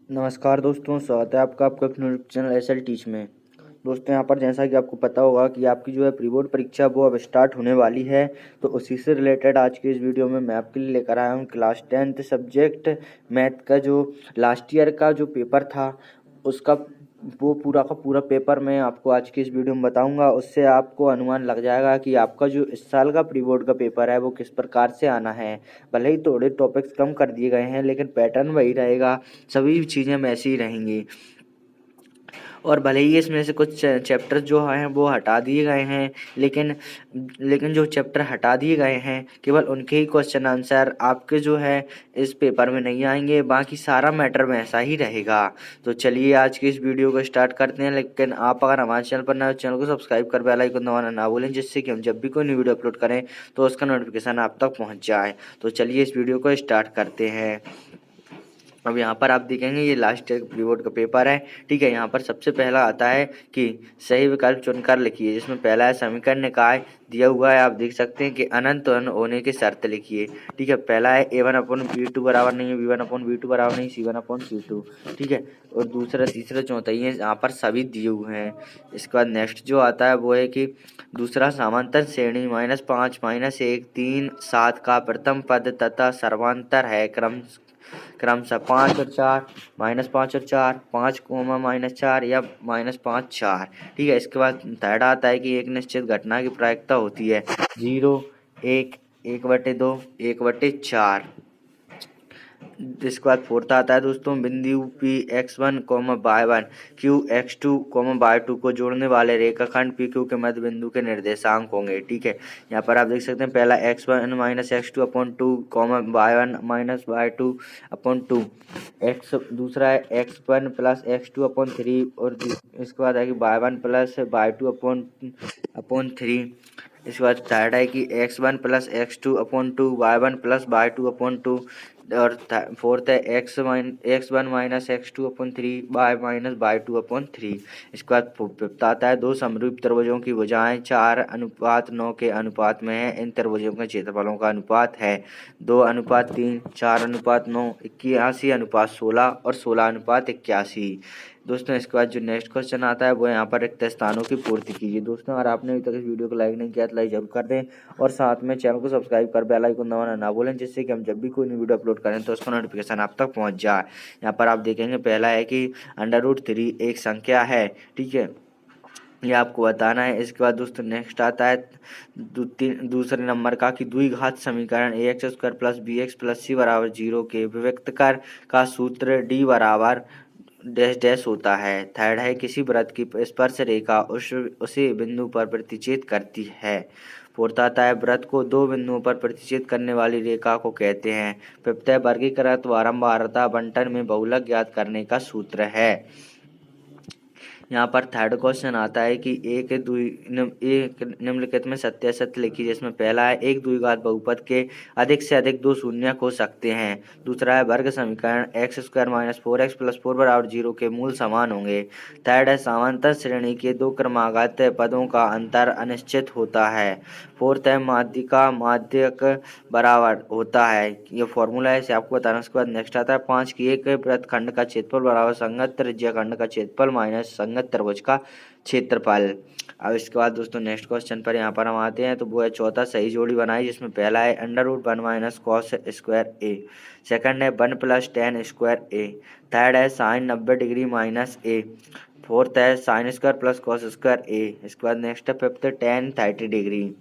नमस्कार दोस्तों, स्वागत है आपका आपका अपने यूट्यूब चैनल एसएल टीच में। दोस्तों, यहाँ पर जैसा कि आपको पता होगा कि आपकी जो है प्री बोर्ड परीक्षा वो अब स्टार्ट होने वाली है। तो उसी से रिलेटेड आज के इस वीडियो में मैं आपके लिए लेकर आया हूँ क्लास 10th सब्जेक्ट मैथ का जो लास्ट ईयर का जो पेपर था उसका वो पूरा का पूरा पेपर मैं आपको आज की इस वीडियो में बताऊंगा। उससे आपको अनुमान लग जाएगा कि आपका जो इस साल का प्री बोर्ड का पेपर है वो किस प्रकार से आना है। भले ही थोड़े टॉपिक्स कम कर दिए गए हैं लेकिन पैटर्न वही रहेगा, सभी चीज़ें वैसी ही रहेंगी। और भले ही इसमें से कुछ चैप्टर जो हैं वो हटा दिए गए हैं, लेकिन लेकिन जो चैप्टर हटा दिए गए हैं केवल उनके ही क्वेश्चन आंसर आपके जो है इस पेपर में नहीं आएंगे, बाकी सारा मैटर में ऐसा ही रहेगा। तो चलिए आज की इस वीडियो को स्टार्ट करते हैं। लेकिन आप अगर हमारे चैनल पर नए हो, चैनल को सब्सक्राइब कर बेल आइकन दबाना ना भूलें, जिससे कि हम जब भी कोई नई वीडियो अपलोड करें तो उसका नोटिफिकेशन आप तक पहुँच जाए। तो चलिए इस वीडियो को स्टार्ट करते हैं। अब यहाँ पर आप देखेंगे ये लास्ट ईयर प्री बोर्ड का पेपर है। ठीक है, यहाँ पर सबसे पहला आता है कि सही विकल्प चुनकर लिखिए, जिसमें पहला है समीकरण निकाय दिया हुआ है। आप देख सकते हैं कि अनंत होने की शर्त लिखिए। ठीक है, पहला है a1/b2 बराबर नहीं है, b1/b2 बराबर नहीं, c1/c2। ठीक है, और दूसरा तीसरा चौथा ये यहाँ पर सभी दिए हुए हैं। इसके बाद नेक्स्ट जो आता है वो है कि दूसरा समांतर श्रेणी -5 -1 3 7 का प्रथम पद तथा सर्वांतर है क्रमशः 5 और 4, -5 और 4, 5, -4 या -5 4। ठीक है, इसके बाद थर्ड आता है कि एक निश्चित घटना की प्रायिकता होती है 0 1 1/2 1/4। इसके बाद फोर्थ आता है दोस्तों, बिंदु P x1, y1 Q x2, y2 को जोड़ने वाले रेखाखंड PQ के मध्य बिंदु के निर्देशांक होंगे। ठीक है, यहाँ पर आप देख सकते हैं पहला x1 - x2/2, y1 - y2/2 x, दूसरा है x1 + x2/3 और इसके बाद है कि y1 + y2/3। इसके बाद थर्ड है कि x1 + x2/2, y1 + y2/2 और फोर्थ है x1 - x2/3, y - y2/3। इसके बाद फिफ्थ आता है दो समरूप त्रिभुजों की भुजाएं 4:9 के अनुपात में है। इन त्रिभुजों के क्षेत्रफलों का अनुपात है 2:3, 4:9, 81:16 और 16:81। दोस्तों, इसके बाद जो नेक्स्ट क्वेश्चन आता है वो यहाँ पर रिक्त स्थानों की पूर्ति कीजिए। दोस्तों, अगर आपने अभी तक इस वीडियो को लाइक नहीं किया तो लाइक जरूर कर दें और साथ में चैनल को सब्सक्राइब कर बेल आइकन दबाना ना भूलें, जिससे कि हम जब भी कोई नई वीडियो अपलोड करें तो उसका नोटिफिकेशन आप तक पहुँच जाए। यहाँ पर आप देखेंगे पहला है कि √3 एक संख्या है। ठीक है, ये आपको बताना है। इसके बाद दोस्तों नेक्स्ट आता है दूसरे नंबर का कि द्विघात समीकरण ax² + bx + c = 0 के विभक्त कर का सूत्र d बराबर डैश डैश होता है। थर्ड है किसी वृत्त की स्पर्श रेखा उसी बिंदु पर प्रतिच्छेद करती है। फोर्थ आता है वृत्त को दो बिंदुओं पर प्रतिच्छेद करने वाली रेखा को कहते हैं। फिफ्थ है वर्गीकृत बारंबारता बंटन में बहुलक ज्ञात करने का सूत्र है। यहाँ पर थर्ड क्वेश्चन आता है कि एक निम्नलिखित में सत्य असत्य लिखिए, जिसमें पहला है एक द्विघात बहुपद के अधिक से अधिक दो शून्य हो सकते हैं। दूसरा है वर्ग समीकरण x² - 4x + 4 = 0 के मूल समान होंगे। थर्ड है समांतर श्रेणी के दो क्रमागत पदों का अंतर अनिश्चित होता है। फोर्थ है माध्यिका माध्यक बराबर होता है। ये फॉर्मूला है, इसे आपको बताना। उसके बाद नेक्स्ट आता है 5 की एक वृत्तखंड का क्षेत्रफल बराबर संगत त्रिज्या खंड का क्षेत्रफल माइनस संगत त्रिभुज का क्षेत्रफल। अब इसके बाद दोस्तों नेक्स्ट क्वेश्चन पर यहाँ पर हम आते हैं, तो वो है चौथा सही जोड़ी बनाई, जिसमें पहला है √1 - cos²a, सेकंड है 1 + tan²a, थर्ड है sin 90 डिग्री -a, फोर्थ है sin² + cos²a। इसके बाद नेक्स्ट है फिफ्थ tan 30 डिग्री।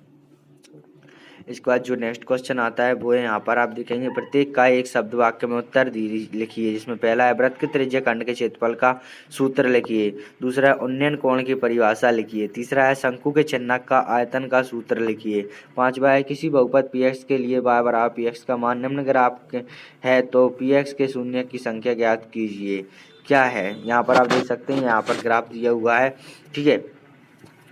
इसके बाद जो नेक्स्ट क्वेश्चन आता है वो है यहाँ पर आप देखेंगे प्रत्येक का एक शब्द वाक्य में उत्तर लिखिए, जिसमें पहला है वृत्त के त्रिज्या खंड के क्षेत्रफल का सूत्र लिखिए, दूसरा है उन्नयन कोण की परिभाषा लिखिए, तीसरा है शंकु के चिन्हक का आयतन का सूत्र लिखिए, पांचवा है किसी बहुपद px के लिए y बराबर px का मान निम्न ग्राफ है तो px के शून्य की संख्या ज्ञात कीजिए। क्या है, यहाँ पर आप देख सकते हैं यहाँ पर ग्राफ दिया हुआ है। ठीक है,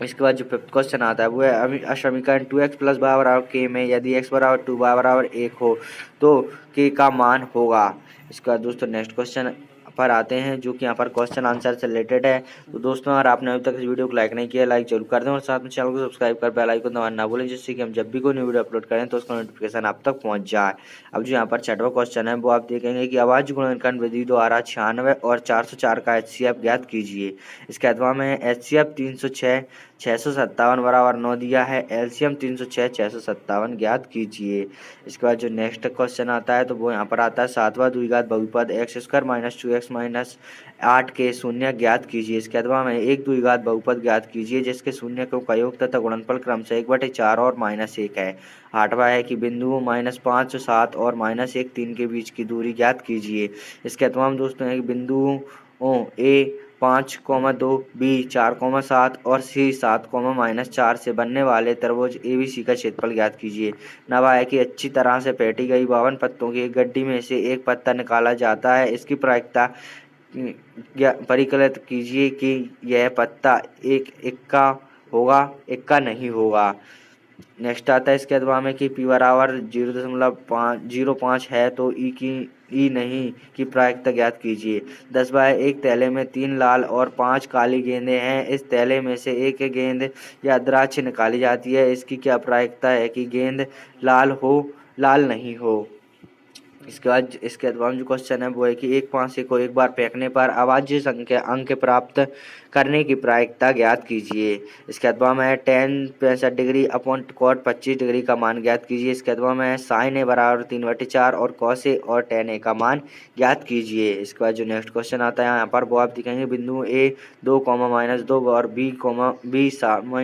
इसके बाद जो फिफ्थ क्वेश्चन आता है वो है समीकरण 2x + y बराबर k में यदि x बराबर 2 y बराबर 1 हो तो k का मान होगा। इसके बाद दोस्तों नेक्स्ट क्वेश्चन पर आते हैं, जो कि यहाँ पर क्वेश्चन आंसर से रिलेटेड है। तो दोस्तों, अगर आपने अभी तक इस वीडियो को लाइक नहीं किया, लाइक जरूर कर दें और साथ में चैनल को सब्सक्राइब कर बेल आइकन दबाना ना भूलें, जिससे कि हम जब भी कोई न्यू वीडियो अपलोड करें तो उसका नोटिफिकेशन आप तक पहुँच जाए। अब जो यहाँ पर छठवां क्वेश्चन है वो आप देखेंगे कि अभाज्य गुणनखंड विधि द्वारा 96 और 404 का HCF ज्ञात कीजिए। इसके अथवा में HCF 306 657 बराबर 9 दिया है, LCM 306 657 ज्ञात कीजिए। इसके बाद जो नेक्स्ट क्वेश्चन आता है तो वो यहाँ पर आता है सातवां द्विघात बहुपद x² - 2x - 8 के शून्य ज्ञात कीजिए। इसके अथवा में एक द्विघात बहुपद ज्ञात कीजिए जिसके शून्य का योग तथा गुणनफल क्रमशः 1/4 और -1 है। आठवां है कि बिंदुओं -5 7 और -1 3 के बीच की दूरी ज्ञात कीजिए। इसके अथवा में दोस्तों है कि बिंदुओं A 5,2 B 4,7 और C 7,-4 से बनने वाले त्रिभुज ABC का क्षेत्रफल ज्ञात कीजिए। नवा है कि अच्छी तरह से फेंटी गई 52 पत्तों की एक गड्डी में से एक पत्ता निकाला जाता है। इसकी प्रायिकता परिकलित कीजिए कि यह पत्ता एक इक्का होगा, इक्का नहीं होगा। नेक्स्ट आता है इसके अथवा में कि P बराबर 0.05 है तो ई नहीं की प्रायिकता ज्ञात कीजिए। 10/1 थैले में 3 लाल और 5 काली गेंदें हैं। इस थैले में से एक गेंद या द्राक्ष निकाली जाती है। इसकी क्या प्रायिकता है कि गेंद लाल हो, लाल नहीं हो। इसके बाद इसके अथवा में जो क्वेश्चन है वो है कि एक पासे को एक बार फेंकने पर अभाज्य संख्या अंक प्राप्त करने की प्रायिकता ज्ञात कीजिए। इसके अथवा में tan 65 degree upon cot 25 degree का मान ज्ञात कीजिए। इसके अथवा में sin A बराबर 3/4 और cos A और tan A का मान ज्ञात कीजिए। इसके बाद जो नेक्स्ट क्वेश्चन आता है यहाँ पर वो आप दिखेंगे बिंदु A 2, -2 और B,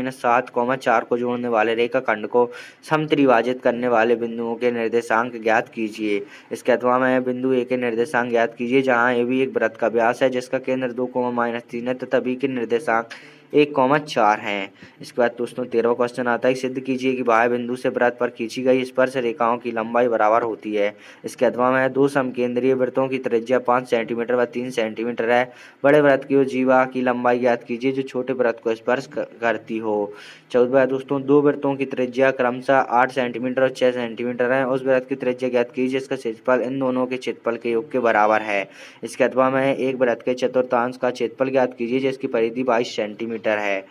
-7, 4 को जोड़ने वाले रेखाखंड को समत्रिभाजित करने वाले बिंदुओं के निर्देशांक ज्ञात कीजिए। इसके अथवा में बिंदु A के निर्देशांक ज्ञात कीजिए जहाँ AB एक वृत्त का व्यास है जिसका केंद्र 2, -3 है तथा B के निर्देशांक 1, 4 हैं। इसके बाद दोस्तों 13वां क्वेश्चन आता है सिद्ध कीजिए कि बाह्य बिंदु से वृत्त पर खींची गई स्पर्श रेखाओं की लंबाई बराबर होती है। इसके अथवा में दो समकेंद्रीय वृत्तों की त्रिज्या 5 सेंटीमीटर व 3 सेंटीमीटर है। बड़े वृत्त की जीवा की लंबाई ज्ञात कीजिए जो छोटे वृत्त को स्पर्श करती हो। 14वां दोस्तों दो वृत्तों की त्रिज्या क्रमशः 8 सेंटीमीटर और 6 सेंटीमीटर है। उस वृत्त की त्रिज्या ज्ञात कीजिए जिसका क्षेत्रफल इन दोनों के क्षेत्रफल के योग के बराबर है। इसके अथवा में एक वृत्त के चतुर्थांश का क्षेत्रफल ज्ञात कीजिए जिसकी परिधि 22 सेंटीमीटर है।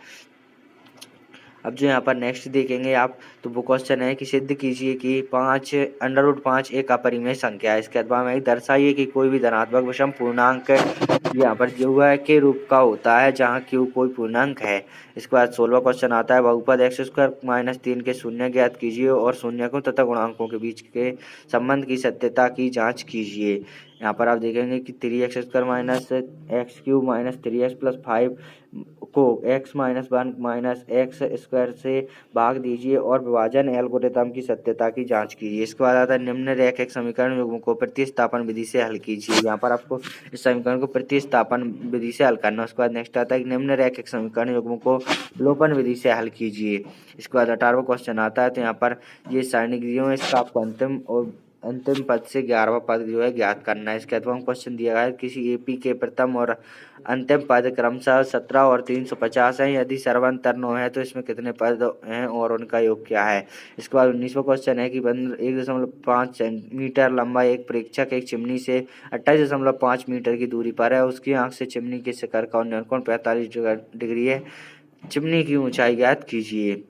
अब जो यहाँ पर नेक्स्ट देखेंगे आप तो वो क्वेश्चन है कि सिद्ध कीजिए कि 5√5 एक अपरिमेय संख्या है। इसके अथवा में दर्शाइए कि कोई भी धनात्मक विषम पूर्णांक यहाँ पर जो हुआ है के रूप का होता है जहाँ Q कोई पूर्णांक है। इसके बाद 16वां क्वेश्चन आता है बहुपद x² - 3 के शून्य ज्ञात कीजिए और शून्यकों तथा गुणांकों के बीच के संबंध की सत्यता की जांच कीजिए। यहाँ पर आप देखेंगे कि 3x² - x³ - 3x + 5 को x - 1 - x² से भाग दीजिए और विभाजन एल्गोरिथम की सत्यता की जांच कीजिए। इसके बाद आता है निम्न रैखिक समीकरण युग्म को प्रतिस्थापन विधि से हल कीजिए। यहाँ पर आपको इस समीकरण को प्रतिस्थापन विधि से हल करना है। उसके बाद नेक्स्ट आता है कि निम्न रैखिक समीकरण युग्म को विलोपन विधि से हल कीजिए। इसके बाद 18वां क्वेश्चन आता है तो यहाँ पर ये सारणिक दिए हैं, इसका आपको अंतिम पद से 11वां पद जो है ज्ञात करना है। इसके अथवा क्वेश्चन दिया गया है किसी AP के प्रथम और अंतिम पद क्रमशः 17 और 350 है। यदि सर्वांतर 9 है तो इसमें कितने पद हैं और उनका योग क्या है। इसके बाद 19वां क्वेश्चन है कि 1.5 मीटर लंबा एक प्रेक्षक एक चिमनी से 28.5 मीटर की दूरी पर है। उसकी आंख से चिमनी के शिखर का उन्नयन कोण 45 डिग्री है। चिमनी की ऊंचाई ज्ञात कीजिए।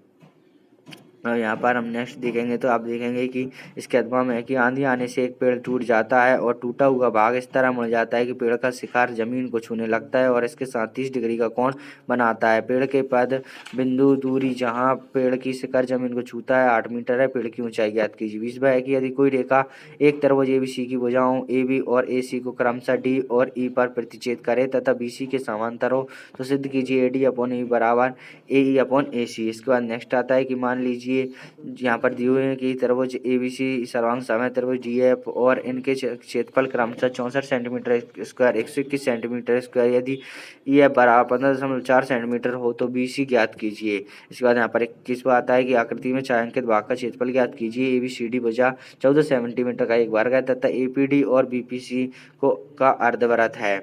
और यहाँ पर हम नेक्स्ट देखेंगे तो आप देखेंगे कि इसके अथवा में है कि आंधी आने से एक पेड़ टूट जाता है और टूटा हुआ भाग इस तरह मुड़ जाता है कि पेड़ का शिखर जमीन को छूने लगता है और इसके साथ 30 डिग्री का कोण बनाता है। पेड़ के पद बिंदु दूरी जहाँ पेड़ की शिखर जमीन को छूता है 8 मीटर है। पेड़ की ऊंचाई ज्ञात कीजिए। 20वां है कि यदि कोई रेखा एक त्रिभुज ABC की भुजाओं AB और AC को क्रमशः D और E पर प्रतिच्छेद करे तथा BC के समांतर हो तो सिद्ध कीजिए AD/E बराबर AE/AC। इसके बाद नेक्स्ट आता है कि मान लीजिए यहाँ पर दिए हुए हैं कि त्रिभुज ABC सर्वांग समय त्रिभुज DF और इनके क्षेत्रफल क्रमशः 64 सेंटीमीटर स्क्वायर 121 सेंटीमीटर स्क्वायर। यदि EF बराबर 15.4 सेंटीमीटर हो तो BC ज्ञात कीजिए। इसके बाद यहाँ पर 21वां आता है कि आकृति में छायांकित भाग का क्षेत्रफल ज्ञात कीजिए। ABCD भुजा 14 सेंटीमीटर का एक वर्ग है तथा APD और BPC का अर्धवृत्त है।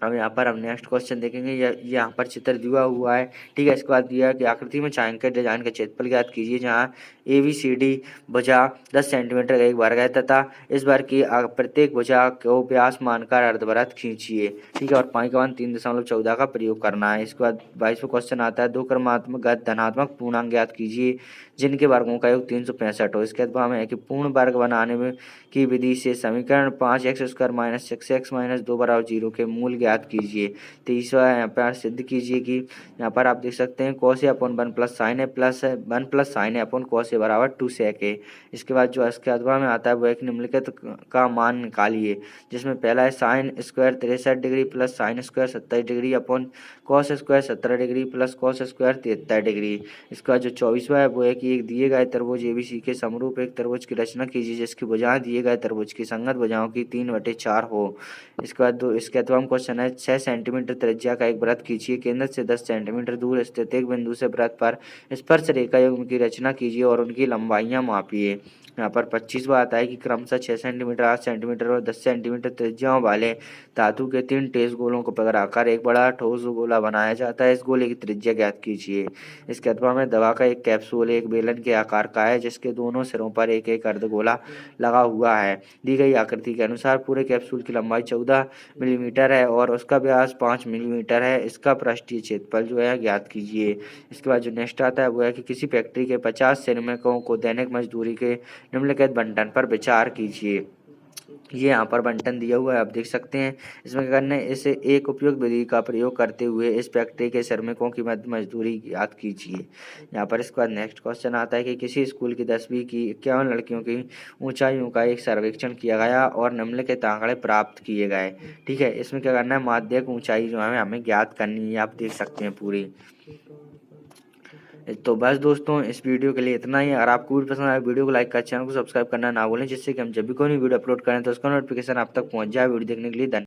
अब यहाँ पर हम नेक्स्ट क्वेश्चन देखेंगे। यहाँ पर चित्र दिया हुआ है, ठीक है। इसके बाद दिया है कि आकृति में छायांकित डिजाइन का क्षेत्रफल ज्ञात कीजिए, जहाँ ABCD भुजा 10 सेंटीमीटर का एक वर्ग है तथा इस वर्ग की प्रत्येक भुजा को व्यास मानकर अर्धवृत्त खींचिए, ठीक है। और पाई का मान 3.14 का प्रयोग करना है। इसके बाद 22वां क्वेश्चन आता है, दो क्रमात्मक धनात्मक पूर्णांक ज्ञात कीजिए जिनके वर्गों का योग 365 हो। इसके बाद हमें है कि पूर्ण वर्ग बनाने में की विधि से समीकरण 5x² - 6x - 2 = 0 के मूल ज्ञात कीजिए। 23वां यहाँ पर सिद्ध कीजिए कि यहाँ पर आप देख सकते हैं cos A / 1 + sin A + 1 + sin A / cos A = 2 sec A। इसके बाद जो इसके अथवा में आता है वो एक निम्नलिखित का मान निकालिए, जिसमें पहला है sin² 63 degree + sin² 27 degree upon cos² 17 degree + cos² 73 degree. इसका जो 24वां है वो है कि एक दिए गए त्रिभुज ABC के समरूप एक त्रिभुज की रचना कीजिए जिसकी भुजाएं दिए गए त्रिभुज की संगत भुजाओं की 3/4 हो। इसके बाद इसके अथवा में क्वेश्चन है 6 सेंटीमीटर त्रिज्या का एक वृत्त खींचिए, केंद्र से 10 सेंटीमीटर दूर स्थित एक बिंदु से वृत्त पर स्पर्श रेखा युग्म की रचना कीजिए और उनकी लंबाइयां मापिए। यहाँ पर 25वां आता है कि क्रमशः 6 सेंटीमीटर 8 सेंटीमीटर और 10 सेंटीमीटर त्रिज्याओं वाले धातु के 3 ठोस गोलों को पकड़कर एक बड़ा ठोस गोला बनाया जाता है। इस गोले की त्रिज्या ज्ञात कीजिए। इसके अथवा में दवा का एक कैप्सूल एक बेलन के आकार का है जिसके दोनों सिरों पर एक एक अर्धगोला लगा हुआ है। दी गई आकृति के अनुसार पूरे कैप्सूल की लंबाई 14 मिलीमीटर है और उसका व्यास 5 मिलीमीटर है। इसका पृष्ठीय क्षेत्रफल जो है ज्ञात कीजिए। इसके बाद जो नेक्स्ट आता है वो है कि किसी फैक्ट्री के 50 श्रमिकों को दैनिक मजदूरी के निम्नलिखित बंटन पर विचार कीजिए। ये यहाँ पर बंटन दिया हुआ है, आप देख सकते हैं। इसमें क्या करना है, इसे एक उपयुक्त विधि का प्रयोग करते हुए इस फैक्ट्री के श्रमिकों की मजदूरी ज्ञात कीजिए। यहाँ पर इसके बाद नेक्स्ट क्वेश्चन आता है कि किसी स्कूल की 10वीं की 51 लड़कियों की ऊंचाइयों का एक सर्वेक्षण किया गया और निम्नलिखित आंकड़े प्राप्त किए गए, ठीक है। इसमें क्या करना है, माध्यक ऊंचाई जो है हमें ज्ञात करनी है, आप देख सकते हैं पूरी। तो बस दोस्तों इस वीडियो के लिए इतना ही। अगर आपको वीडियो पसंद आए वीडियो को लाइक कर चैनल को सब्सक्राइब करना ना भूलें, जिससे कि हम जब भी कोई वीडियो अपलोड करें तो उसका नोटिफिकेशन आप तक पहुंच जाए। वीडियो देखने के लिए धन्यवाद।